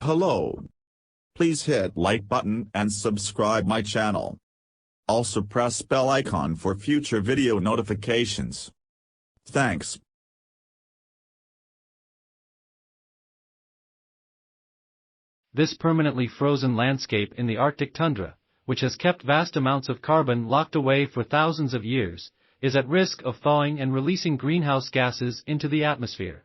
Hello. Please hit like button and subscribe my channel. Also press bell icon for future video notifications. Thanks. This permanently frozen landscape in the Arctic tundra, which has kept vast amounts of carbon locked away for thousands of years, is at risk of thawing and releasing greenhouse gases into the atmosphere.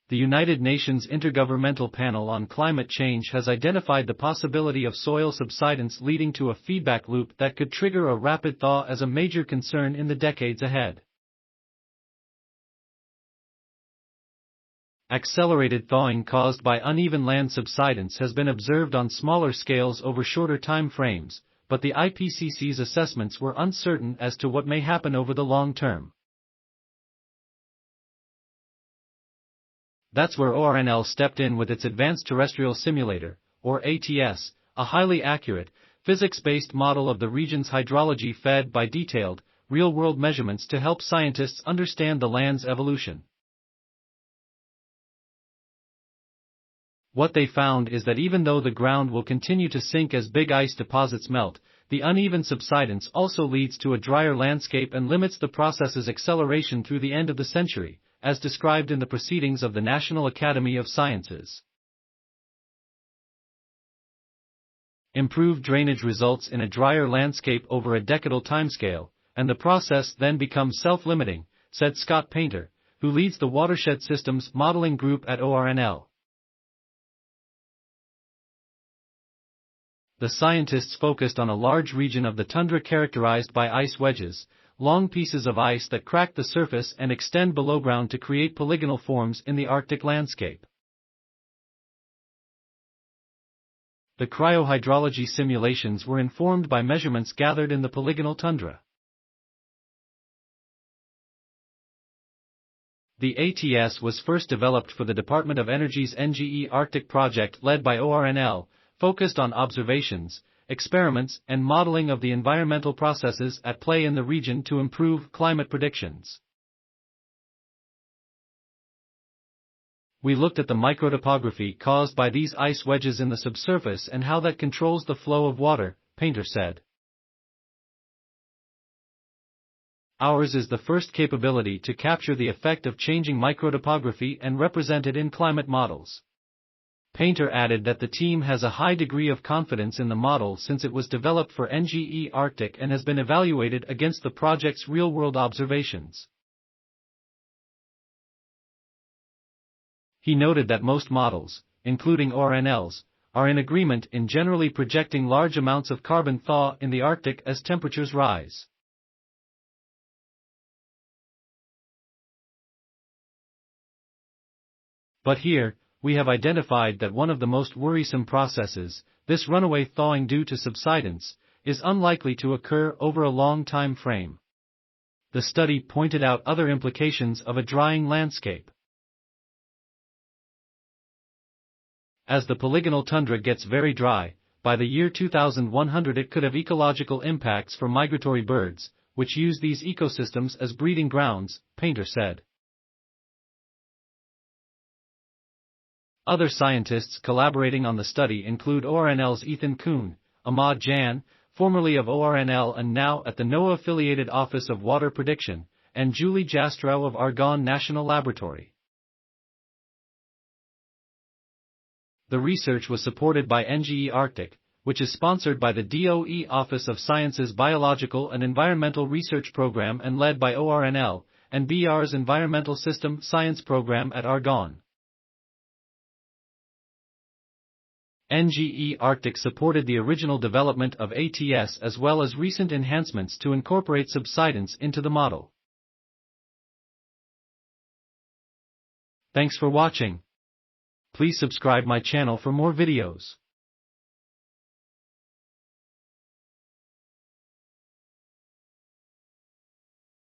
The United Nations Intergovernmental Panel on Climate Change has identified the possibility of soil subsidence leading to a feedback loop that could trigger a rapid thaw as a major concern in the decades ahead. Accelerated thawing caused by uneven land subsidence has been observed on smaller scales over shorter time frames, but the IPCC's assessments were uncertain as to what may happen over the long term. That's where ORNL stepped in with its Advanced Terrestrial Simulator, or ATS, a highly accurate, physics-based model of the region's hydrology fed by detailed, real-world measurements to help scientists understand the land's evolution. What they found is that even though the ground will continue to sink as big ice deposits melt, the uneven subsidence also leads to a drier landscape and limits the process's acceleration through the end of the century, as described in the Proceedings of the National Academy of Sciences. Improved drainage results in a drier landscape over a decadal timescale, and the process then becomes self-limiting, said Scott Painter, who leads the Watershed Systems Modeling Group at ORNL. The scientists focused on a large region of the tundra characterized by ice wedges, long pieces of ice that crack the surface and extend below ground to create polygonal forms in the Arctic landscape. The cryohydrology simulations were informed by measurements gathered in the polygonal tundra. The ATS was first developed for the Department of Energy's NGE Arctic project led by ORNL, focused on observations, experiments, and modeling of the environmental processes at play in the region to improve climate predictions. We looked at the microtopography caused by these ice wedges in the subsurface and how that controls the flow of water, Painter said. Ours is the first capability to capture the effect of changing microtopography and represent it in climate models. Painter added that the team has a high degree of confidence in the model since it was developed for NGE Arctic and has been evaluated against the project's real-world observations. He noted that most models, including ORNL's, are in agreement in generally projecting large amounts of carbon thaw in the Arctic as temperatures rise. But here, we have identified that one of the most worrisome processes, this runaway thawing due to subsidence, is unlikely to occur over a long time frame. The study pointed out other implications of a drying landscape. As the polygonal tundra gets very dry, by the year 2100 it could have ecological impacts for migratory birds, which use these ecosystems as breeding grounds, Painter said. Other scientists collaborating on the study include ORNL's Ethan Kuhn, Ahmad Jan, formerly of ORNL and now at the NOAA-affiliated Office of Water Prediction, and Julie Jastrow of Argonne National Laboratory. The research was supported by NGE Arctic, which is sponsored by the DOE Office of Science's Biological and Environmental Research Program and led by ORNL, and BR's Environmental System Science Program at Argonne. NGE Arctic supported the original development of ATS as well as recent enhancements to incorporate subsidence into the model. Thanks for watching. Please subscribe my channel for more videos.